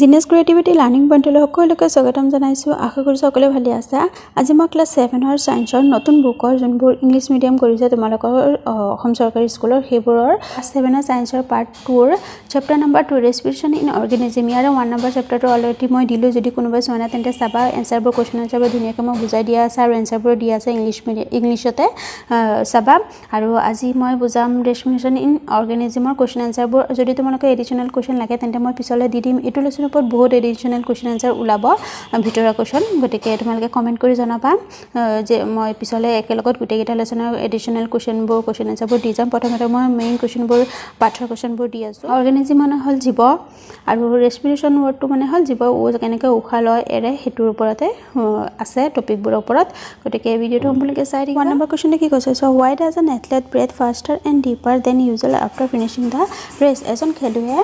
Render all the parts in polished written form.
Genius creativity learning পইণ্টলৈ সকলোকে স্বাগতম জনাইছোঁ। আশা কৰিছোঁ সকলোৱে ভালে আছে। আজি মই ক্লাছ 7ৰ ছায়েন্সৰ নতুন বুকৰ যোনবোৰ ইংলিছ মিডিয়াম কৰিছে তোমালোকৰ অসম চৰকাৰী স্কুলৰ সেইবোৰৰ ক্লাছ 7ৰ ছায়েন্সৰ পাৰ্ট 2ৰ chapter number 2 respiration in organism. ইয়াৰ 1 নম্বৰ চেপ্টাৰটো অলৰেডি মই দিলোঁ। যদি কোনোবাই চোৱা নাই তেন্তে চাবা। এনচাৰবোৰ কুৱেশ্যন এনচাৰবোৰ ধুনীয়াকৈ মই বুজাই দিয়া আছে আৰু এনচাৰবোৰ দিয়া আছে ইংলিছতে চাবা। আৰু আজি মই বুজাম ৰেছপিৰেশ্যন ইন অৰ্গেনিজিমৰ কুৱেশ্যন এনচাৰবোৰ। যদি তোমালোকে এডিশ্যনেল কুৱেশ্যন লাগে তেন্তে মই পিছলৈ দি দিম। এইটো লেচনৰ ওপৰত বহুত এডিশ্যনেল কুৱেশ্যন এনচাৰ ওলাব ভিতৰুৱা কুৱেশ্যন, গতিকে তোমালোকে কমেণ্ট কৰি জনাবা যে মই পিছলৈ একেলগত গোটেইকেইটা লেচনৰ এডিশ্যনেল কুৱেশ্যন এনচাৰবোৰ দি যাম। প্ৰথমতে মই মেইন কুৱেশ্যনবোৰ পাঠৰ কুৱেশ্যনবোৰ দি আছোঁ। অৰ্গেনিজিম মানে হ'ল জীৱ আৰু ৰেছপিৰেশ্যন ৱৰ্ডটো মানে হ'ল জীৱ কেনেকৈ উশাহ লয় এৰে সেইটোৰ ওপৰতে আছে টপিকবোৰৰ ওপৰত, গতিকে এই ভিডিঅ'টো সম্পূৰ্ণকৈ চাই দিম। 1 নম্বৰ কুৱেশ্যনে কি কৈছে? So' why does an athlete breathe faster and deeper than usual after finishing the race. এজন খেলুৱৈয়ে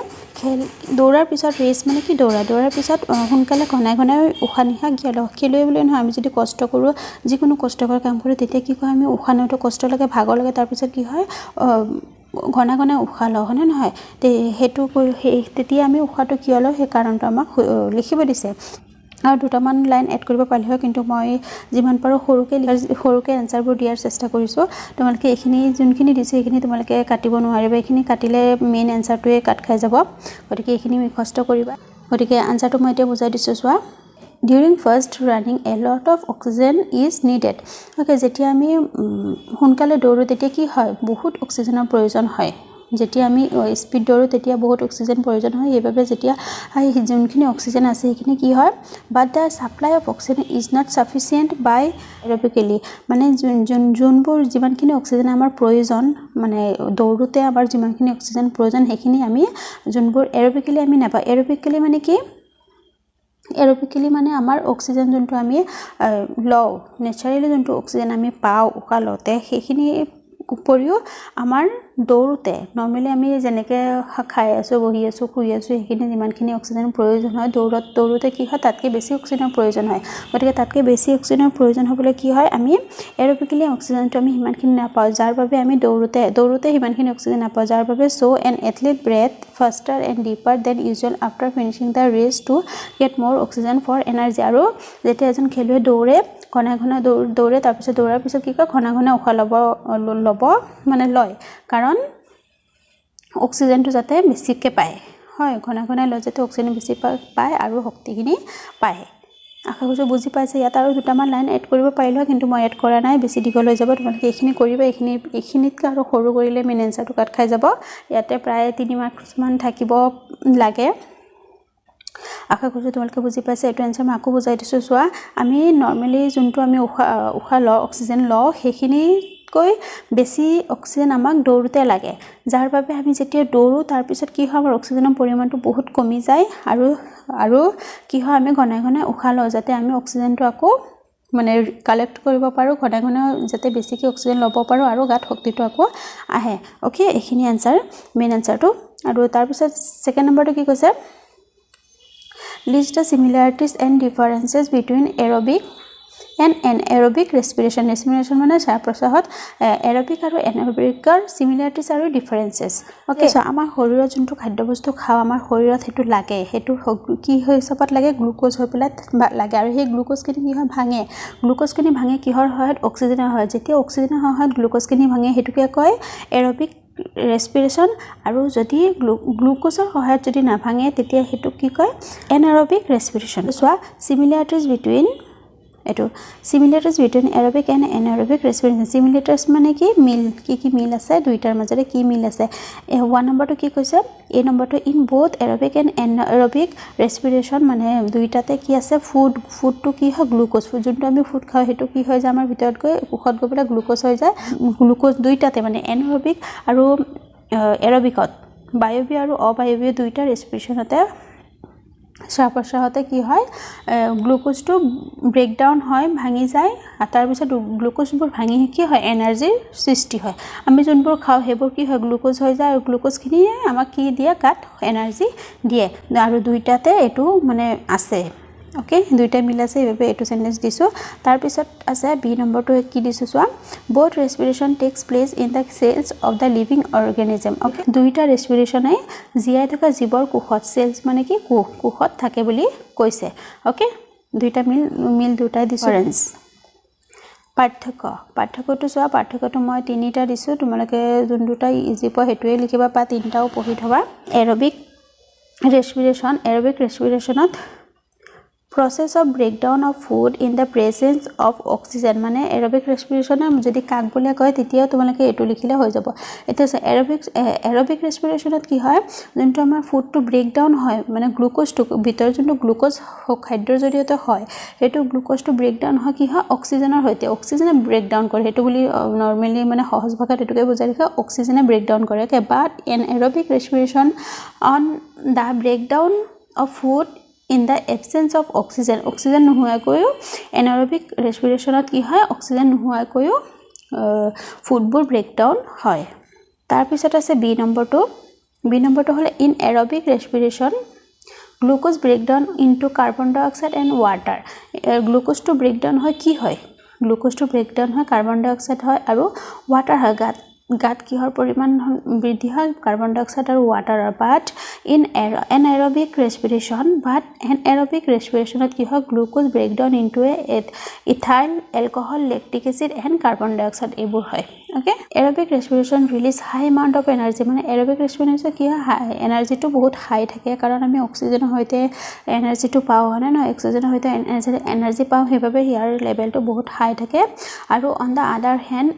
দৌৰাৰ পিছত ৰেচ মানে কি দৌৰাৰ পিছত সোনকালে ঘনাই উশাহ নিশাহ খেলুৱৈ বুলি নহয়, আমি যদি কষ্ট কৰোঁ যিকোনো কষ্টকৰ কাম কৰোঁ তেতিয়া কি হয় আমি উশাহ নিওঁতে কষ্ট লাগে, ভাগৰ লাগে, তাৰপিছত কি হয় ঘনাই উশাহ লওঁ, হয়নে নহয়? তেতিয়া আমি উশাহটো কিয় লওঁ সেই কাৰণটো আমাক লিখিব দিছে। আৰু দুটামান লাইন এড কৰিব পাৰিলে হয়, কিন্তু মই যিমান পাৰোঁ সৰুকৈ এনচাৰবোৰ দিয়াৰ চেষ্টা কৰিছোঁ। তোমালোকে এইখিনি যোনখিনি দিছোঁ সেইখিনি তোমালোকে কাটিব নোৱাৰিবা। এইখিনি কাটিলে মেইন এনচাৰটোৱে কাট খাই যাব, গতিকে এইখিনি মুখস্থ কৰিবা। গতিকে আনচাৰটো মই এতিয়া বুজাই দিছোঁ চোৱা। During first running A lot of oxygen is needed. Okay, যেতিয়া আমি সোনকালে দৌৰোঁ তেতিয়া কি হয় বহুত অক্সিজেনৰ প্ৰয়োজন হয়। যেতিয়া আমি স্পীড দৌৰোঁ তেতিয়া বহুত অক্সিজেন প্ৰয়োজন হয়। সেইবাবে যেতিয়া যোনখিনি অক্সিজেন আছে সেইখিনি কি হয়, but the supply of oxygen is not sufficient by aerobically. মানে যোনবোৰ যিমানখিনি অক্সিজেন আমাৰ প্ৰয়োজন, মানে দৌৰোঁতে আমাৰ যিমানখিনি অক্সিজেন প্ৰয়োজন সেইখিনি আমি যোনবোৰ এৰবিকেলি আমি নাপাওঁ। এৰবিকেলি মানে কি? এৰবিকেলি মানে আমাৰ অক্সিজেন যোনটো আমি লওঁ, নেচাৰেলি যোনটো অক্সিজেন আমি পাওঁ উশাহ লওঁতে, সেইখিনি উপৰিও আমাৰ দৌৰোঁতে নৰ্মেলি আমি যেনেকৈ খাই আছোঁ, বহি আছোঁ, শুই আছোঁ, সেইখিনি যিমানখিনি অক্সিজেনৰ প্ৰয়োজন হয় দৌৰোঁতে কি হয় তাতকৈ বেছি অক্সিজেনৰ প্ৰয়োজন হয়। গতিকে তাতকৈ বেছি অক্সিজেনৰ প্ৰয়োজন হ'বলৈ কি হয় আমি এৰবিকেলি অক্সিজেনটো আমি সিমানখিনি নাপাওঁ, যাৰ বাবে আমি দৌৰোঁতে সিমানখিনি অক্সিজেন নাপাওঁ, যাৰ বাবে an athlete breathe faster and deeper than usual after finishing the race to get more oxygen for energy. আৰু যেতিয়া এজন খেলুৱৈ ঘনাই দৌৰে তাৰপিছত দৌৰাৰ পিছত কি কয় ঘনাই উশাহ লয়, কাৰণ অক্সিজেনটো যাতে বেছিকৈ পায়, হয়, ঘনাই লয় যাতে অক্সিজেন বেছি পায় আৰু শক্তিখিনি পায়। আশা কৰিছোঁ বুজি পাইছে। ইয়াত আৰু দুটামান লাইন এড কৰিব পাৰিলোঁ হয়, কিন্তু মই এড কৰা নাই, বেছি দীঘল হৈ যাব। তোমালোকে এইখিনি কৰিবা, এইখিনিতকৈ আৰু সৰু কৰিলে মেইন এনচাৰটো কাট খাই যাব। ইয়াতে প্ৰায় 3 মাৰ্কছমান থাকিব লাগে। আশা কৰিছোঁ তোমালোকে বুজি পাইছে। এইটো এনচাৰ মই আকৌ বুজাই দিছোঁ চোৱা। আমি নৰ্মেলি যোনটো আমি উশাহ লওঁ, অক্সিজেন লওঁ, সেইখিনিতকৈ বেছি অক্সিজেন আমাক দৌৰোঁতে লাগে, যাৰ বাবে আমি যেতিয়া দৌৰোঁ তাৰপিছত কি হয় আমাৰ অক্সিজেনৰ পৰিমাণটো বহুত কমি যায় আৰু কি হয় আমি ঘনাই উশাহ লওঁ যাতে আমি অক্সিজেনটো আকৌ মানে কালেক্ট কৰিব পাৰোঁ, ঘনাই যাতে বেছিকৈ অক্সিজেন ল'ব পাৰোঁ আৰু গাত শক্তিটো আকৌ আহে। অ'কে, এইখিনি এনচাৰ মেইন এনচাৰটো। আৰু তাৰপিছত 2nd নম্বৰটো কি কৈছে? List the similarities and differences between aerobic and anaerobic respiration. Respiration মানে শ্বাস প্ৰশ্বাসত এৰবিক আৰু এনএৰবিকৰ চিমিলাৰিটিজ আৰু ডিফাৰেঞ্চেছ। অ'কে, চ' আমাৰ শৰীৰত যোনটো খাদ্যবস্তু খাওঁ আমাৰ শৰীৰত সেইটো লাগে, সেইটো কি হিচাপত লাগে? গ্লুক'জ হৈ পেলাই লাগে। আৰু সেই গ্লুক'জখিনি কি হয় গ্লুক'জখিনি ভাঙে কিহৰ সহায়ত? অক্সিজেনৰ সহায়ত। যেতিয়া অক্সিজেনৰ সহায়ত গ্লুক'জখিনি ভাঙে সেইটোকে কয় এৰবিক ৰেছপিৰেশ্যন। আৰু যদি গ্লুক'জৰ সহায়ত যদি নাভাঙে তেতিয়া সেইটো কি কয়? এনএৰবিক ৰেছপিৰেশ্যন। চোৱা, চিমিলাৰিটিজ বিটুইন এৰবিক এণ্ড এনএৰবিক ৰেছপিৰেশ্যন। চিমিলাৰিটিজ মানে কি? মিল। কি মিল আছে দুইটাৰ মাজতে, কি মিল আছে? 1 নম্বৰটো কি কৈছে? এই নম্বৰটো in both aerobic and anaerobic ৰেছপিৰেশ্যন, মানে দুইটাতে কি আছে? ফুডটো কি হয়? গ্লুক'জ। যোনটো আমি ফুড খাওঁ সেইটো কি হৈ যায় আমাৰ ভিতৰত গৈ কোষত গৈ পেলাই গ্লুক'জ হৈ যায়। গ্লুক'জ দুইটাতে মানে এনএৰবিক আৰু এৰবিকত, বায়বীয় আৰু অবায়বীয় দুইটা ৰেছপিৰেশ্যনতে শ্বাস প্ৰশ্বাসতে কি হয় গ্লুক'জটো ব্ৰেকডাউন হয়, ভাঙি যায়। তাৰপিছত গ্লুক'জবোৰ ভাঙি কি হয়? এনাৰ্জিৰ সৃষ্টি হয়। আমি যোনবোৰ খাওঁ সেইবোৰ কি হয়? গ্লুক'জ হৈ যায় আৰু গ্লুক'জখিনিয়ে আমাক কি দিয়ে? গাত এনাৰ্জি দিয়ে। আৰু দুইটাতে এইটো মানে আছে ওকে দুইটা মিল আছে এইভাবে এটো সেন্টেন্স দিছো তাৰ পিছত আছে বি নম্বৰটো কি দিছো চোৱা both respiration takes place in the cells of the living organism okay দুইটা ৰেসপিৰেচনে জিয়াই থকা জীৱৰ কোষত সেলস মানে কি কোষত থাকে বুলি কৈছে ওকে দুইটা মিল দুটাই দিছো পাৰ্থক্যটো চোৱা পাৰ্থক্যটো মই তিনিটা দিছো তোমালোকে যোন দুটা ইজি পোৱা হেতুৱে লিখিবা বা তিনটাও পঢ়ি থবা aerobic ৰেসপিৰেচনত process of breakdown of food in the presence of oxygen মানে aerobic respiration যদি কাক বলে কয় তেতিয়া তোমালোকে এটো লিখিলে হৈ যাব এটা aerobic respiration কি হয় যোনটো আমাৰ ফুডটো ব্ৰেকডাউন হয় মানে গ্লুকোজটো ভিতৰ যোনটো গ্লুকোজ খাদ্যৰ জৰিয়তে হয় হেতু গ্লুকোজটো ব্ৰেকডাউন হয় কি হয় অক্সিজেনৰ হৈতে অক্সিজেনে ব্ৰেকডাউন কৰে হেতু বুলি নৰমালি মানে সহজ ভাষাত এটোকে বুজাই লিখা অক্সিজেনে ব্ৰেকডাউন কৰে বাট in aerobic respiration on the breakdown of food in the absence of oxygen নোহোৱাকৈও anaerobic respirationত কি হয় অক্সিজেন নোহোৱাকৈও ফুডবোৰ ব্ৰেকডাউন হয় তাৰ পিছত আছে বি নম্বৰটো হলে in aerobic respiration glucose breakdown into carbon dioxide and water glucose to breakdown হয় কি হয় glucose to breakdown হয় carbon dioxide হয় আৰু water হয় গাত কিহৰ পৰিমাণ বৃদ্ধি হয় কাৰ্বন ডাই অক্সাইড আৰু water but in anaerobic respiration কি হয় glucose breakdown into ethyl alcohol lactic acid and carbon dioxide এইবোৰ হয় okay aerobic respiration release high amount of energy মানে aerobic respiration কি হয় এনাৰ্জিটো বহুত হাই থাকে কাৰণ আমি অক্সিজেনৰ হৈতে এনাৰ্জিটো পাও হয় না অক্সিজেনৰ হৈতে এনাৰ্জি পাও হেবাবে হিয়াৰ লেভেলটো বহুত হাই থাকে আৰু অন দা আদাৰ hand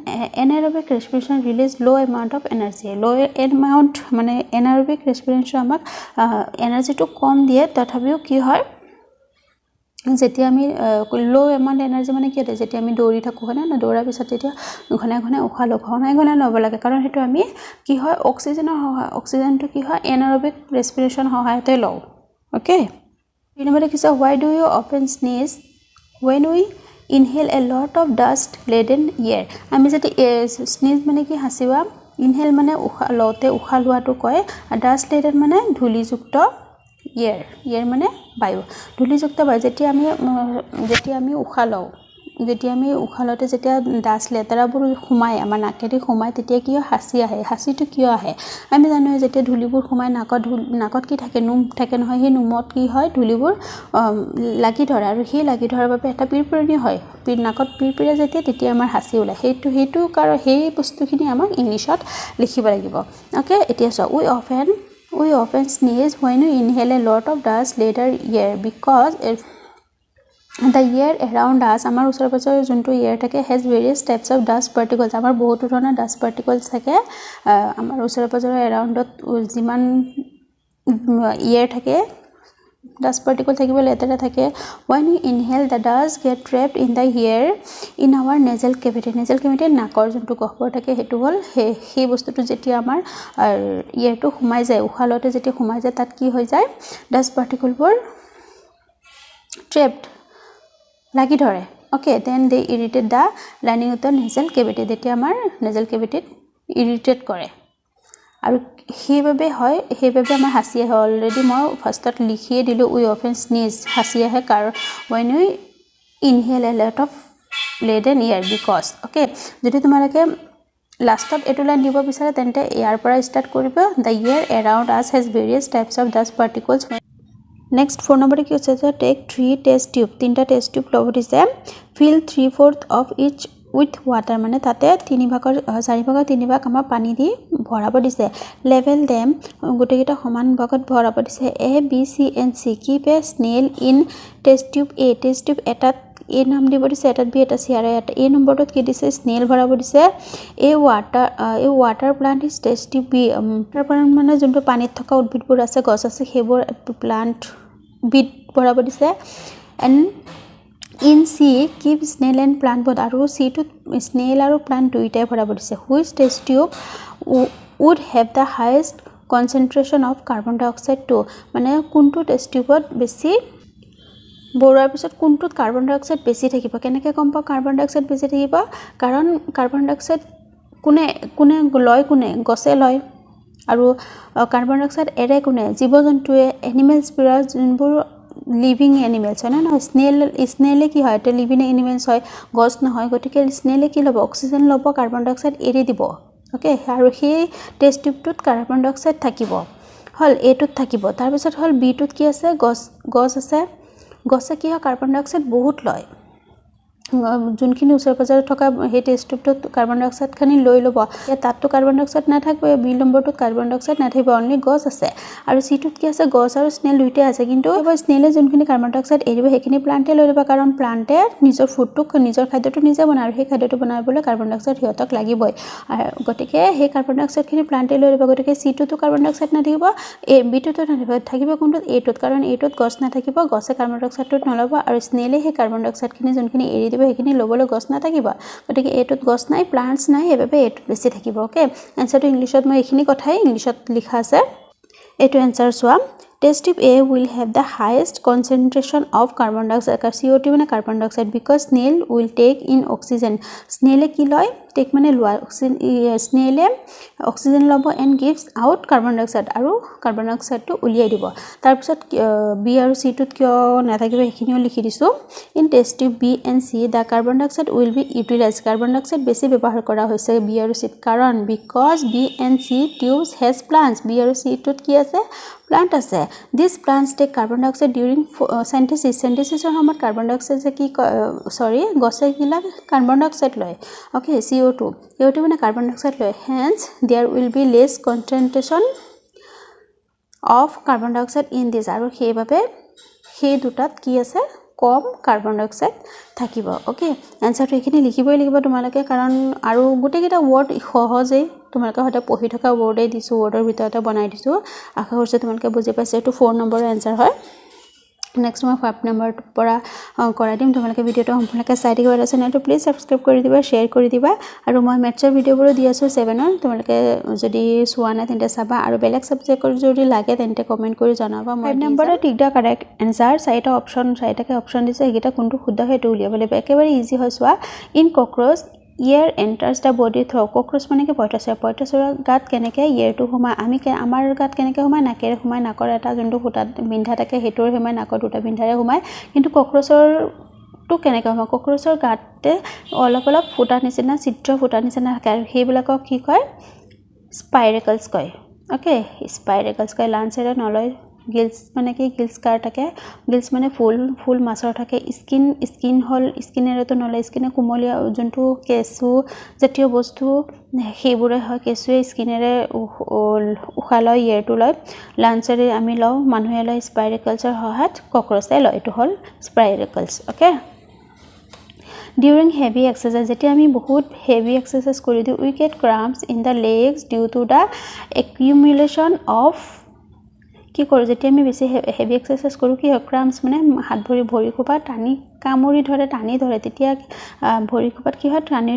anaerobic respiration release low amount of energy low amount মানে anaerobic respiration আমাক এনাৰ্জিটো কম দিয়ে তথাপিও কি হয় যেতিয়া আমি লো এমাউন্ট এনাৰ্জি মানে কি হয় যেতিয়া আমি দৌৰি থাকো হয় না দৌৰাৰ পিছত তেতিয়া ঘনে উখা লব লাগে কাৰণ হেতু আমি কি হয় অক্সিজেনটো কি হয় anaerobic respiration সহায়তে লও ওকে ইনভাৰে কিছে why do you often sneeze when we inhale a lot of dust laden air আমি যদি sneeze মানে কি হাসিবা inhale মানে উখা লোৱাটো কয় dust laden মানে ধূলিযুক্ত এয়াৰ মানে বায়ু ধূলিযুক্ত বায়ু যেতিয়া আমি উখালতে যেতিয়া ডাস লেতেৰাবোৰ খুমাই আমাৰ নাকেদি খুমাই তেতিয়া কি হাসি আহে হাসিটো কিয় আহে আমি জানো যেতিয়া ধূলিবোৰ খুমাই নাকত কি থাকে নুম থাকে নহয় সেই নুমত কি হয় ধূলিবোৰ লাগি ধৰে আৰু সেই লাগি ধৰাৰ বাবে এটা পিৰপিৰণি হয় নাকত পিৰপিৰা যেতিয়া তেতিয়া আমাৰ হাসি ওলাই সেইটো কাৰণ সেই বস্তুখিনি আমাক ইংলিশত লিখিব লাগিব ওকে এতিয়া so we often sneeze when we inhale a lot of dust laden air because the air around us আমাৰ ওচৰ পাছৰ যোনটো এয়াৰ থাকে has various types of dust particles আমাৰ বহুতো ধৰণৰ dust particles থাকে আমাৰ ওচৰ পাছৰ এৰাউণ্ডত যিমান এয়াৰ থাকে dust particle থাকিব লেতেৰা থাকে when we inhale the dust get trapped in the air in our nasal cavity নাকৰ যোনটো গহ্বৰ থাকে হেতু হল সেই বস্তুটো যেতিয়া আমাৰ এয়াৰটো খুমাই যায় উখালতে যেতিয়া খুমাই যায় তাত কি হৈ যায় dust particle বোৰ trapped লাগি ধৰে okay then they irritate the lining of the nasal cavity যেতিয়া আমাৰ nasal cavity irritate কৰে আৰু সেইভাবে আমাৰ হাসি আহে অলৰেডি মই ফাৰ্ষ্টত লিখিয়ে দিলো উই often sneeze হাসি আহে কাৰ when we inhale a lot of laden air because okay যদি তোমালোকে লাষ্টত এটো লাইন দিব বিচাৰে তেন্তে ইয়াৰ পৰা স্টাৰ্ট কৰিবা the air around us has various types of dust particles next 4 নম্বৰে কি আছে take 3 test tube তিনটা টেষ্ট টিউব লব দিছে fill 3/4 of each with water মানে তাতে 4 ভাগ আমাৰ পানী দি ভৰাব দিছে level them গুটেকিটা সমান ভাগত ভৰাব দিছে a b c and c keep a snail in test tube a test tube এটাত a নাম দিব দিছে এটাত b এটা c আৰু এটা a নম্বৰটোত কি দিছে snail ভৰাব দিছে a water plant is test tube b water plant মানে যোনটো পানীত থকা উদ্ভিদবোৰ আছে গছ আছে সেইবোৰ প্লান্ট বিট ভৰাব দিছে and in C keep snail and plant both আৰু C to snail আৰু plant দুইটাই ভৰাব দিছে which test tube would have the highest concentration of carbon dioxide to মানে কোনটো টেষ্ট টিউবত বেছি ভৰাৰ পিছত কোনটোত কাৰ্বন ডাই অক্সাইড বেছি থাকিব কেনেকৈ কম পাও কাৰ্বন ডাই অক্সাইড বেছি থাকিব কাৰণ কাৰ্বন ডাই অক্সাইড কোনে লয় গছে লয় আৰু কাৰ্বন ডাই অক্সাইড এৰে কোনে জীৱ জন্তুৱে এনিমেলছ বিৰা যোনবোৰ লিভিং এনিমেলছ হয় নহয় স্নেলে কি হয় এটা লিভিং এনিমেলছ হয় গছ নহয় গতিকে স্নেলে কি ল'ব অক্সিজেন ল'ব কাৰ্বন ডাই অক্সাইড এৰি দিব ওকে আৰু সেই টেষ্ট টিউবটোত কাৰ্বন ডাই অক্সাইড থাকিব হল এটোত থাকিব তাৰপিছত হল বিটোত কি আছে গছ আছে গছে কি হয় কাৰ্বন ডাই অক্সাইড বহুত লয় যোনখিনি ওচৰ পাজৰত থকা সেই টেষ্ট টিউবটোত কাৰ্বন ডাই অক্সাইড খানি লৈ ল'ব তাততো কাৰ্বন ডাই অক্সাইড নাথাকিব বি নম্বৰটোত কাৰ্বন ডাই অক্সাইড নাথাকিব অনলি গছ আছে আৰু সিটোত কি আছে গছ আৰু স্নেল দুইটাই আছে কিন্তু স্নেলে যোনখিনি কাৰ্বন ডাই অক্সাইড এৰিব সেইখিনি প্লান্টে লৈ ল'ব কাৰণ প্লান্টে নিজৰ ফুডটোক নিজৰ খাদ্যটো নিজে বনায় আৰু সেই খাদ্যটো বনাবলৈ কাৰ্বন ডাই অক্সাইড সিহঁতক লাগিবই গতিকে সেই কাৰ্বন ডাই অক্সাইডখিনি প্লান্টে লৈ ল'ব গতিকে সিটোতো কাৰ্বন ডাই অক্সাইড নাথাকিব বিটোতো থাকিব কোনটোত এটোত কাৰণ এটোত গছ নাথাকিব গছে কাৰ্বন ডাই অক্সাইডটো নল'ব আৰু স্নেলে সেই কাৰ্বন ডাই অক্সাইডখিনি যোনখিনি এৰি দিব সেইখিনি ল'বলৈ গছ নাথাকিব গতিকে এটোত গছ নাই প্লান্টছ নাই সেইবাবে এটোত বেছি থাকিব ওকে এনসাৰটো ইংলিছত মই এইখিনি কথাই ইংলিছত লিখা আছে এইটো এনসাৰ চোৱা Test tube A will have the highest concentration of carbon dioxide CO2 মানে carbon dioxide because snail will take in oxygen snail কি লয় take মানে লোৱা snail oxygen ল'ব and gives out carbon dioxide আৰু carbon dioxide টো উলিয়াই দিব তাৰ পিছত B আৰু C টোত কিয় নাথাকিব এইখিনিও লিখি দিছো in test tube B and C the carbon dioxide will be utilized carbon dioxide বেছি ব্যৱহাৰ কৰা হৈছে B আৰু C কাৰণ because B and C tubes has plants B আৰু C টোত কি আছে plant আছে these plants take carbon dioxide during synthesis synthesisৰ সময়ত carbon dioxide কি গছে কিলা carbon dioxide লয় okay CO2 মানে carbon dioxide লয় hence there will be less concentration of carbon dioxide in this আৰু সেইভাবে সেই দুটাত কি আছে কম কাৰ্বন ডাই অক্সাইড থাকিব ওকে এনসাৰটো এখিনি লিখিবই লাগিব তোমালোকে কাৰণ আৰু গুটেকিটা ওয়াৰ্ড সহজে তোমালোকে হতে পঢ়ি থকা ওয়াৰ্ডে দিছো ওয়াৰ্ডৰ ভিতৰতে বনাই দিছো আশা কৰিছো তোমালোকে বুজি পাইছে এটো 4 নম্বৰৰ এনসাৰ হয় নেক্সট মই 5 নম্বৰ পৰা কৰাই দিম তোমালোকে ভিডিওটো সম্পূৰ্ণকৈ চাই দিবা আৰু চেনেলটো প্লিজ সাবস্ক্ৰাইব কৰি দিবা শেয়াৰ কৰি দিবা আৰু মই মেথছৰ ভিডিওবোৰ দি আছো 7ৰ তোমালোকে যদি চোৱা নাই তেন্তে চাবা আৰু বেলেগ সাবজেক্টৰ যদি লাগে তেন্তে কমেন্ট কৰি জনাবা মই 5 নম্বৰৰ ঠিক দা কাৰেক্ট এনসাৰ চাৰিটা অপচন দিছে এইটা কোনটো শুদ্ধ হয় এটো উলিয়াব লাগিব একেবাৰে ইজি হয় চোৱা in cockroach air enters the body through cockroach মানে কি পইটাছৰ গাত কেনেকে ইয়াৰটো সোমাই আমি আমাৰ গাত কেনেকে সোমাই নাকেৰে সোমাই নাকৰ এটা যোনটো ফুটা বিন্ধা থাকে হেটোৰ সোমাই নাকৰ দুটা বিন্ধাৰে সোমাই কিন্তু ককৰোচৰ টো কেনেকে সোমাই ককৰোচৰ গাতে অলপ ফুটা নিচিনা চিত্ৰ ফুটা নিচিনা থাকে আৰু হেবিলাকক কি কয় স্পাইৰেকলছ কয় ওকে স্পাইৰেকলছ কয় লাঞ্চেৰে নলয় গিলস মানে কি গিলস কাৰ থাকে গিলস মানে ফুল মাছৰ থাকে স্কিন হল স্কিনেৰেটো নলে স্কিনে কোমলীয়া যোনটো কেঁচু জাতীয় বস্তু হেবোৰে হয় কেঁচুৱে স্কিনেৰে উখালয় ইয়াৰটো লয় লাঞ্চেৰে আমি লও মানুহে লয় স্পাইৰেকলছৰ সহায়ত ককৰোচে লয় এটো হল স্পাইৰেকলছ ওকে During heavy exercise যেতি আমি বহুত heavy exercise কৰি দিও we get cramps in the legs due to the accumulation of কি কৰো যেতি আমি বেছি হেভি এক্সাৰসাইজ কৰো কি ক্ৰাম্পছ মানে হাত ভৰি খোপা টানি কামুৰি ধৰে টানি ধৰে তেতিয়া ভৰি খোপাত কি হয় টানি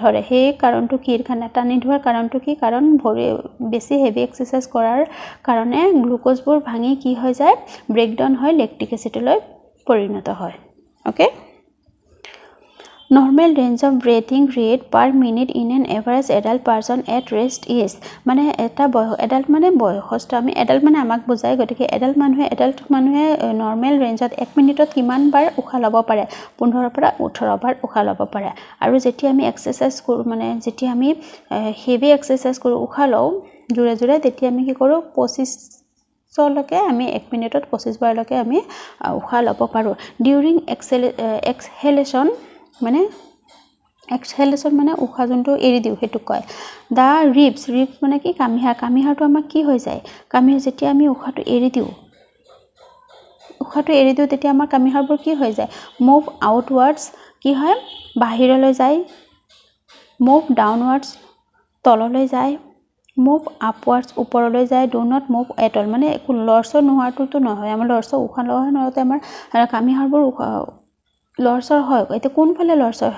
ধৰে সেই কাৰণটো কি কাৰণে টানি ধৰাৰ কাৰণটো কি কাৰণ ভৰি বেছি হেভি এক্সাৰসাইজ কৰাৰ কাৰণে গ্লুকোজবোৰ ভাঙি কি হৈ যায় ব্ৰেকডাউন হয় লেক্টিক এসিডলৈ পৰিণত হয় okay Normal range of breathing rate per minute in an average adult person at rest is মানে এটা adult মানে বয়সস্থ আমি adult মানে আমাক বুজায় গতিকে adult মানুহে নরমাল ৰেঞ্জত 1 মিনিটত কিমান বাৰ উশাহ ল'ব পাৰে 15 পৰা 18 বাৰ উশাহ ল'ব পাৰে আৰু যেতিয়া আমি এক্সাৰসাইজ কৰো মানে যেতিয়া আমি হেভি এক্সাৰসাইজ কৰো উশাহ লওঁ জোৰে তেতিয়া আমি কি কৰো 25 লকে আমি 1 মিনিটত 25 বাৰ লকে আমি উশাহ ল'ব পাৰো ডিউৰিং এক্সহেলেশন মানে এক্সহেলেশন মানে উশাহ যোনটো এৰি দিও হেতু কয় দা ৰিবস মানে কি কামিহাৰটো আমাক কি হৈ যায় কামিহাৰ যেতিয়া আমি উশাহটো এৰি দিও তেতিয়া আমাৰ কামিহাৰবোৰ কি হৈ যায় মুভ আউটৱাৰ্ডছ কি হয় বাহিৰলৈ যায় মুভ ডাউনৱাৰ্ডছ তললৈ যায় মুভ আপৱাৰ্ডছ ওপৰলৈ যায় do not move at all মানে লৰছৰ নোহাৰটো নহয় আমাৰ লৰছৰ উশাহ লোৱাৰ নৰতে আমাৰ কামিহাৰবোৰ লৰছৰ হয় এতে কোনফালে লৰছৰ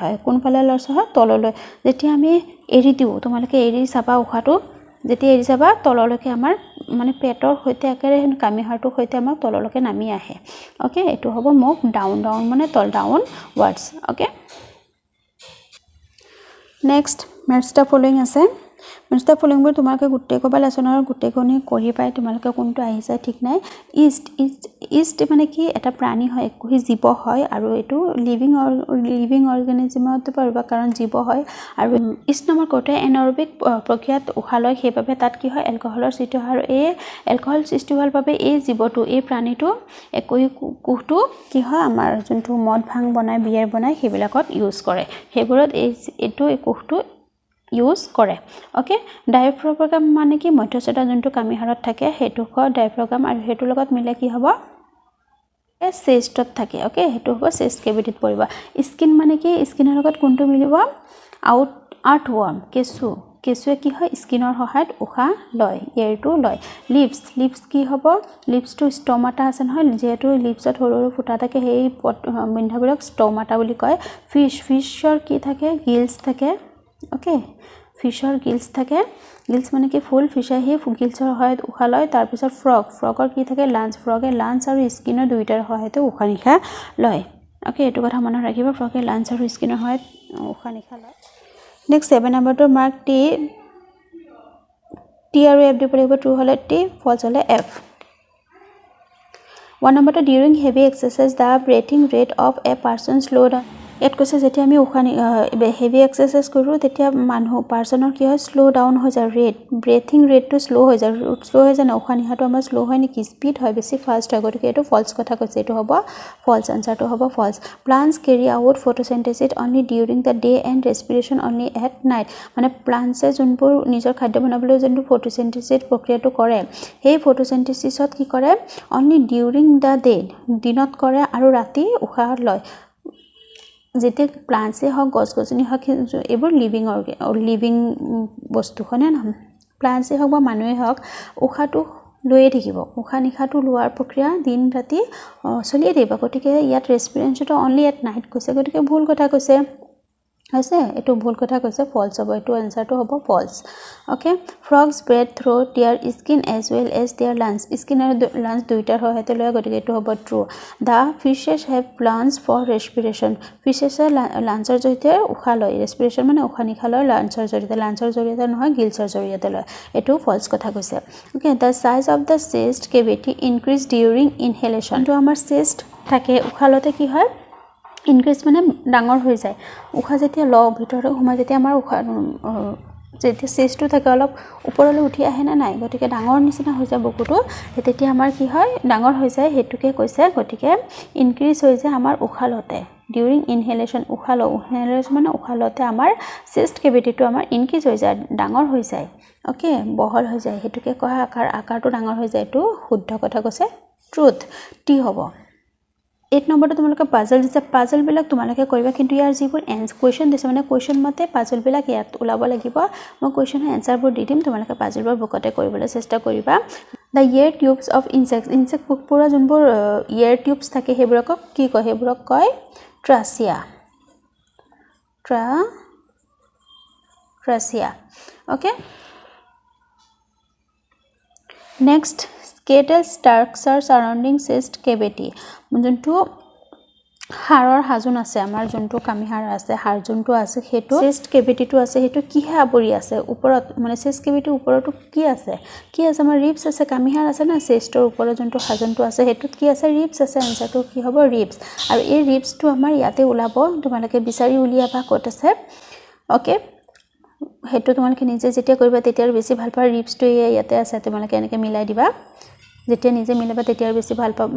হয় তললৈ যেতিয়া আমি এৰি দিও তোমালকে এৰি চাবা উশাহটো যেতিয়া এৰি যাবা তললৈকে আমাৰ মানে পেটৰ হৈতে একেৰে কামিহাৰটো হৈতে আমাৰ তললৈকে নামি আহে ওকে এটো হ'ব মুভ ডাউন মানে তল down words okay next maths the following আছে মিষ্টাৰ ফুলিংবোৰ তোমালোকে গোটেই ক'বা লেচনৰ গোটেইখনি কৰি পাই তোমালোকে কোনটো আহিছে ঠিক নাই ইষ্ট মানে কি এটা প্ৰাণী হয় একোহি জীৱ হয় আৰু এটো লিভিং অৰ্গানিজমত পাৰিবা কাৰণ জীৱ হয় আৰু ইষ্ট নামৰ কোটে এনাৰবিক প্ৰক্ৰিয়াত উশাহ লয় সেইভাবে তাত কি হয় এলকহলৰ সৃষ্টি হয় আৰু এই এলকহল সৃষ্টি হোৱাৰ বাবে এই জীৱটো এই প্ৰাণীটো একোহি কোহটো কি হয় আমাৰ যোনটো মদ ভাং বনাই বিয়াৰ বনাই সেইবিলাকত ইউজ কৰে সেইবোৰত এইটো কোহটো ইউজ কৰে ওকে ডায়াফ্ৰাগাম মানে কি মধ্যস্থতা যোনটো কামিহাৰত থাকে হেতু হয় ডায়াফ্ৰাগাম আৰু হেতু লগত মিলে কি হ'ব চেষ্টত থাকে ওকে হেতু হ'ব চেষ্ট কেভিটিত পৰিব স্কিন মানে কি স্কিনৰ লগত কোনটো মিলিব আৰ্থৱৰ্ম কেঁচুৱে কি হয় স্কিনৰ সহায়ত উশাহ লয় এয়াৰটো লয় লিপছ কি হ'ব লিপছটো ষ্টমাটা আছে নহয় যেহেতু লিপছত সৰু ফুটা থাকে সেই বিন্ধাবোৰক ষ্টমাটা বুলি কয় ফিছৰ কি থাকে গিলছ থাকে ওকে ফিছৰ গিলছ থাকে গিলছ মানে কি ফুল ফিছৰ হে গিলছৰ সহায়ত উশাহ লয় তাৰ পিছত ফ্ৰগৰ কি থাকে ফ্ৰগে লাঞ্চ আৰু স্কিনৰ দুইটাৰ সহায়তে উশাহ নিশাহ লয় ওকে এইটো কথা মনত ৰাখিব ফ্ৰগে লাঞ্চ আৰু স্কিনৰ সহায়ত উশাহ নিশাহ লয় নেক্সট 7 নম্বৰটো মাৰ্ক টি আৰু এফ দিব লাগিব ট্ৰু হলে টি ফলছ হলে এফ 1 নম্বৰটো during heavy exercise the breathing rate of a person slow down at কৈছে যেতিয়া আমি উশাহ হেভি এক্সাৰসাইজ কৰো তেতিয়া পাৰ্সনৰ কি হয় স্লো ডাউন হৈ যায় ব্ৰেথিং ৰেটটো স্লো হৈ যায় উশাহ নিশাহটো আমাৰ স্লো হয় নেকি স্পীড হয় বেছি ফাষ্ট হয় গতিকে এইটো ফলছ কথা কৈছে এইটো হ'ব ফলছ আনসাৰটো হ'ব false plants carry out photosynthesis only during the day and respiration only at night মানে প্লান্টসে যোনবোৰ নিজৰ খাদ্য বনাবলৈ যোনটো ফটোসিনথেসিস প্ৰক্ৰিয়াটো কৰে সেই ফটোসিনথেসিসত কি কৰে অনলি ডিউৰিং দা ডে দিনত কৰে আৰু ৰাতি উশাহ লয় যেতিয়া প্লান্টসে হক গছ-গছনি হক এবোৰ লিভিং বস্তু হয়নে নহয় প্লান্টসে হক বা মানুহে হক উশাহটো লৈয়ে থাকিব উশাহ নিশাহটো লোৱাৰ প্ৰক্ৰিয়া দিন ৰাতি চলিয়ে থাকিব গতিকে ইয়াত ৰেসপিৰেশনটো অনলি এট নাইট কৈছে গতিকে ভুল কথা কৈছে আছে এটো ভুল কথা কৈছে ফলছ হ'ব এটো আনসাৰটো হ'ব false okay frogs breathe through their skin as well as their lungs skin আৰু লাঞ্চ দুইটাৰ সহায়তে লয় গতিকে এটো হ'ব true the fishes have plants for respiration ফিশেছে লাঞ্চৰ জৰিয়তে উশাহ লয় ৰেসপিৰেশন মানে উশাহ নিশাহ লয় লাঞ্চৰ জৰিয়তে নহয় গিলছৰ জৰিয়তে লয় এটো ফলছ কথা কৈছে okay the size of the chest cavity increase during inhalation তো আমাৰ চেষ্ট থাকে উশাহ লতে কি হয় ইনক্ৰিজ মানে ডাঙৰ হৈ যায় উশাহ যেতিয়া ল ভিতৰলৈ সোমাই যেতিয়া আমাৰ উশাহ যেতিয়া চেষ্টটো থাকে অলপ ওপৰলৈ উঠি আহে না নাই গতিকে ডাঙৰ নিচিনা হৈ যায় বুকুটো তেতিয়া আমাৰ কি হয় ডাঙৰ হৈ যায় হেতুকে কৈছে গতিকে ইনক্ৰিজ হৈ যায় আমাৰ উশাহ লতে ডিউৰিং ইনহেলেশন ইনহেলেশন মানে উশাহ লতে আমাৰ চেষ্ট কেভিটিটো আমাৰ ইনক্ৰিজ হৈ যায় ডাঙৰ হৈ যায় ওকে বহল হৈ যায় হেতুকে কয় আকাৰটো ডাঙৰ হৈ যায় এটো শুদ্ধ কথা কৈছে ট্ৰুথ টি হ'ব 8 নম্বৰটো তোমালোকে পাজল দিছে পাজল বিলাক তোমালোকে কৰিবা কিন্তু ইয়াৰ যিবোৰ কোৱেশ্চন দিছে মানে কোৱেশ্চন মতে পাজল বিলাক ইয়াত ওলাব লাগিব মই কোৱেশ্চনৰ আনসাৰবোৰ দি দিম তোমালোকে পাজলবোৰ বুকতে কৰিবলৈ চেষ্টা কৰিবা দা ইয়াৰ টিউবছ অফ ইনসেক্ট পুৰা যোনবোৰ ইয়াৰ টিউবছ থাকে হেবোৰক কি কয় হেবোৰক কয় ট্ৰাচিয়া ওকে নেক্সট স্কেলেটাল স্ট্ৰাকচাৰ সাৰাউন্ডিং চেষ্ট কেভিটি যোনটো হাড়ৰ হাজুন আছে আমাৰ যোনটো কামিহাড় আছে হাড় যোনটো আছে হেতু চেষ্ট কেভিটিটো আছে হেতু কিহে আবৰি আছে ওপৰত মানে চেষ্ট কেভিটিৰ ওপৰটো কি আছে আমাৰ ৰিবছ আছে কামিহাড় আছে না চেষ্টৰ ওপৰত যোনটো হাজুনটো আছে হেতুত কি আছে ৰিবছ আছে আনসাৰটো কি হ'ব ৰিবছ আৰু এই ৰিবছটো আমাৰ ইয়াতে ওলাব তোমালোকে বিচাৰি উলিয়াবা ক'ত আছে ওকে হেতু তোমালোকে নিজে যেতিয়া কৰিবা তেতিয়া বেছি ভাল পাবা ৰিবছটো ইয়াতে আছে তোমালোকে এনেকৈ মিলাই দিবা যেতিয়া নিজে মিলাবা তেতিয়া বেছি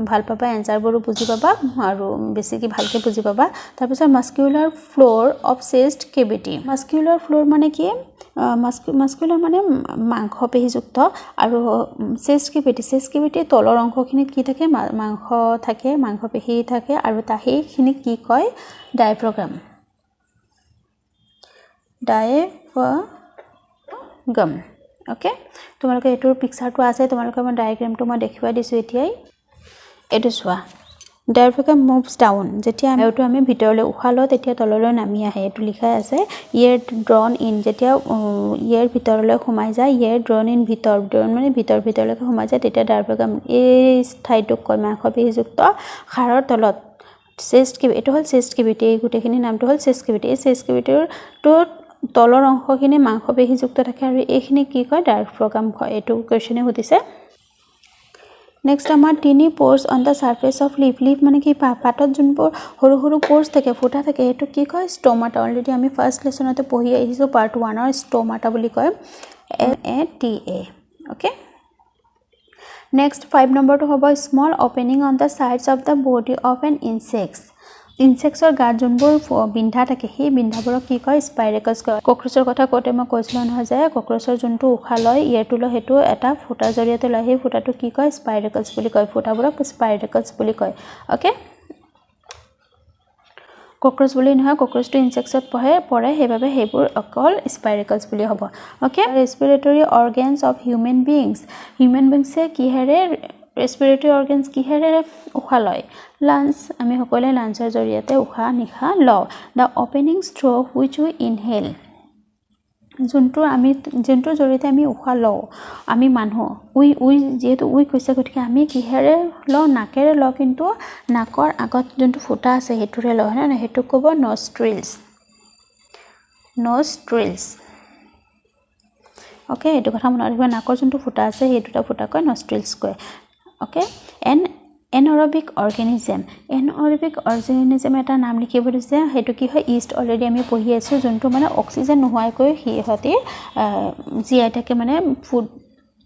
ভাল পাবা আনসাৰবোৰ বুজি পাবা আৰু বেছি কি ভালকে বুজি পাবা তাৰ পিছত মাস্কুলাৰ ফ্লোৰ অফ চেষ্ট কেভিটি মাস্কুলাৰ ফ্লোৰ মানে কি মাস্কুলাৰ মানে মাংসপেশীযুক্ত আৰু চেষ্ট কেভিটি তলৰ অংশখিনিত কি থাকে মাংস থাকে মাংসপেশী থাকে আৰু তাহিখিনি কি কয় ডায়াফ্ৰাগাম ওকে তোমালোকে এটোৰ পিকচাৰটো আছে তোমালোকে মই ডায়াগ্ৰামটো মই দেখিবা দিছো এতিয়াই এটো চোৱা ডায়াফ্ৰাগাম মুভছ ডাউন যেতিয়া এটো আমি ভিতৰলৈ উশাহ লওঁ তেতিয়া তললৈ নামি আহে এটো লিখা আছে ইয়াৰ ড্ৰন ইন যেতিয়া ইয়াৰ ভিতৰলৈ সোমাই যায় ইয়াৰ ড্ৰন ইন ড্ৰন মানে ভিতৰলৈকে সোমাই যায় তেতিয়া ডায়াফ্ৰাগাম এই ঠাইটোক কয় মাংসপেশীযুক্ত হাড়ৰ তলত চেষ্ট কেভিটি এটো হল চেষ্ট কেভিটি এই গুটেখিনি নামটো হল চেষ্ট কেভিটি এই চেষ্ট কেভিটিৰ তলৰ অংশখিনি মাংসপেশীযুক্ত থাকে আৰু এইখিনি কি কয় ডায়াফ্ৰাগাম কয় এইটো কোৱেশ্চনে সুধিছে নেক্সট আমাৰ tiny pores on the surface of leaf leaf মানে কি পাতত যোনবোৰ সৰু সৰু প'ৰ্ছ থাকে ফুটা থাকে এইটো কি কয় ষ্ট'মাটা অলৰেডি আমি ফাৰ্ষ্ট লেসনতে পঢ়ি আহিছো পাৰ্ট 1 ৰ ষ্ট'মাটা বুলি কয় LATA ওকে নেক্সট 5 নম্বৰটো হ'ব small opening on the sides of the body of an ইনসেক্টছৰ গাত যোনবোৰ বিন্ধা থাকে সেই বিন্ধাবোৰক কি কয় স্পাইৰেকলছ কয় কক্ৰোচৰ কথা কওঁতে মই কৈছিলোঁ নহয় যে কক্ৰোচৰ যোনটো উশাহ লয় ইয়েৰটো লয় সেইটো এটা ফুটাৰ জৰিয়তে লয় সেই ফুটাটো কি কয় স্পাইৰেকলছ বুলি কয় ফুটাবোৰক স্পাইৰেকলছ বুলি কয় ওকে কক্ৰোচ বুলি নহয় কক্ৰোচটো ইনসেক্টছত পৰে সেইবাবে সেইবোৰ অকল স্পাইৰেকলছ বুলি হ'ব ওকে ৰেসপিৰেটৰী অৰ্গানছ অফ হিউমেন বিংছে কিহেৰে ৰেসপিৰেটৰী অৰ্গানছ কিহেৰে উশাহ লয় লাঞ্চ আমি সকলোৱে লাঞ্চৰ জৰিয়তে উশাহ নিশাহ লওঁ the opening through which we inhale যোনটোৰ জৰিয়তে আমি উশাহ লওঁ আমি মানুহ উই যেহেতু উই কৈছে গতিকে আমি কিহেৰে লওঁ নাকেৰে লওঁ কিন্তু নাকৰ আগত যোনটো ফুটা আছে সেইটোৰে লওঁ না সেইটো ক'ব নষ্ট্ৰিলছ ওকে এইটো কথা মনত ৰাখিবা নাকৰ যোনটো ফুটা আছে সেই দুটা ফুটা কয় নষ্ট্ৰিলছ কয় ওকে এনএৰবিক অৰ্গেনিজম এটা নাম লিখিব দিছে সেইটো কি হয় ইষ্ট অলৰেডি আমি পঢ়ি আছো যোনটো মানে অক্সিজেন নোহোৱাকৈ সিহঁতে জীয়াই থাকে মানে ফুড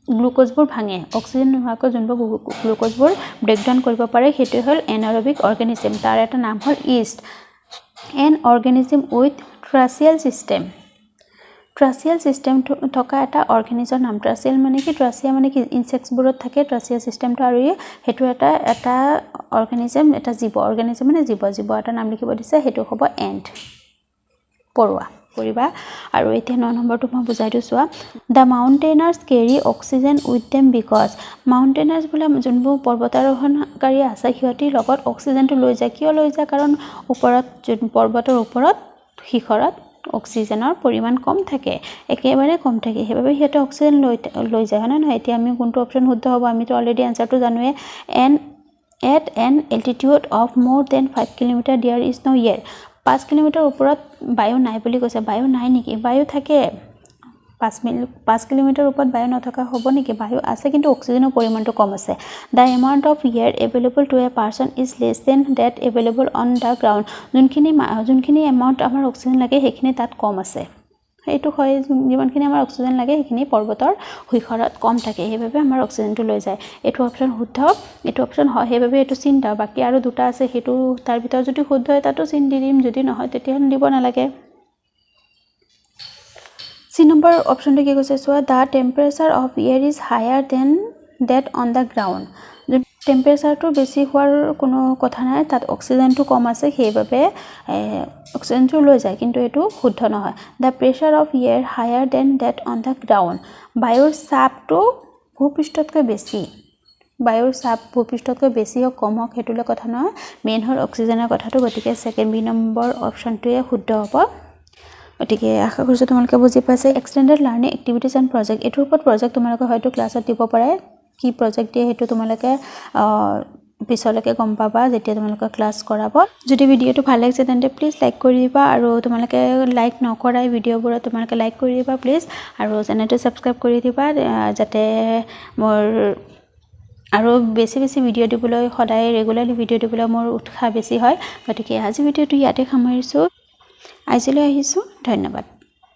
গ্লুকোজবোৰ ভাঙে অক্সিজেন নোহোৱাকৈ যোনবোৰ গ্লুকোজবোৰ ব্ৰেকডাউন কৰিব পাৰে সেইটো হ'ল এনএৰবিক অৰ্গেনিজম তাৰ এটা নাম হ'ল ইষ্ট an organism with tracheal system থকা এটা অৰ্গেনিজৰ নাম ট্ৰাচিয়েল মানে কি ট্ৰাচিয়া মানে কি ইনসেক্টছবোৰত থাকে ট্ৰাচিয়েল সিস্টেমটো আৰু হেতু এটা অৰ্গেনিজম এটা জীৱ অৰ্গেনিজম মানে জীৱ এটা নাম লিখিব দিছে হেতু হ'ব এণ্ট পৰিবা আৰু এতিয়া 9 নম্বৰটো মই বুজাই দিছো the mountaineers carry oxygen with them because mountaineers বোলে যোনবোৰ পৰ্বতাৰোহণকাৰী আছে সিহঁতি লগত অক্সিজেনটো লৈ যায় কিয় লৈ যায় কাৰণ ওপৰত পৰ্বতৰ ওপৰত শিখৰত অক্সিজেনৰ পৰিমাণ কম থাকে একেবাৰে কম থাকে সেইবাবে সিহঁতে অক্সিজেন লৈ যায় হয় নহয় এতিয়া আমি কোনটো অপচন শুদ্ধ হ'ব আমি তো অলৰেডি আনসাৰটো জানোৱে at an altitude of more than 5 kilometre there is no air 5 kilometre ওপৰত বায়ু নাই বুলি কৈছে বায়ু নাই নেকি বায়ু থাকে 5 কিলোমিটাৰ ওপৰত বায়ু নথকা হ'ব নেকি বায়ু আছে কিন্তু অক্সিজেনৰ পৰিমাণটো কম আছে the amount of air available to a person is less than that available on the ground যোনখিনি এমাউন্ট আমাৰ অক্সিজেন লাগে সেইখিনি তাত কম আছে এইটো হয় যিমানখিনি আমাৰ অক্সিজেন লাগে সেইখিনি পৰ্বতৰ শিখৰত কম থাকে সেইবাবে আমাৰ অক্সিজেনটো লৈ যায় এইটো অপচন শুদ্ধ এইটো অপচন হয় সেইবাবে এইটো চিন দাও বাকি আৰু দুটা আছে হেতু তাৰ ভিতৰ যদি শুদ্ধ হয় তাতো চিন দি দিম যদি নহয় তেতিয়া দিব নালাগে C number option কি কৈছে so the temperature of air is higher than that on the ground টেম্পাৰেচাৰটো বেছি হোৱাৰ কোনো কথা নাই তাত অক্সিজেনটো কম আছে সেইবাবে অক্সিজেনটো লৈ যায় কিন্তু এটো শুদ্ধ নহয় the pressure of air higher than that on the ground বায়ুৰ চাপটো ভূপৃষ্ঠতকৈ বেছি বায়ুৰ চাপ ভূপৃষ্ঠতকৈ বেছি ও কম হক হেতুলে কথা নহয় মেইন হল অক্সিজেনৰ কথাটো গতিকে সেকেন্ড বি নম্বৰ অপচনটোৱে শুদ্ধ হ'ব গতিকে আশা কৰিছো তোমালোকে বুজি পাইছে extended learning activities and project এটোৰ ওপৰত প্ৰজেক্ট তোমালোকে হয়তো ক্লাছত দিব পাৰে কি প্ৰজেক্ট দিয়ে হেতু তোমালোকে পিছলৈকে গম পাবা যেতিয়া তোমালোকে ক্লাস কৰাব যদি ভিডিওটো ভাল লাগিছে তেন্তে প্লিজ লাইক কৰি দিবা আৰু তোমালোকে লাইক নকৰাই ভিডিওবোৰ তোমালোকে লাইক কৰি দিবা প্লিজ আৰু চেনেলটো সাবস্ক্ৰাইব কৰি দিবা যাতে মোৰ আৰু বেছি ভিডিও দিবলৈ সদায় ৰেগুলাৰলি ভিডিও দিবলৈ মোৰ উৎসাহ বেছি হয় গতিকে আজি ভিডিওটো ইয়াতে সামৰিছো আজিলৈ আহিছো ধন্যবাদ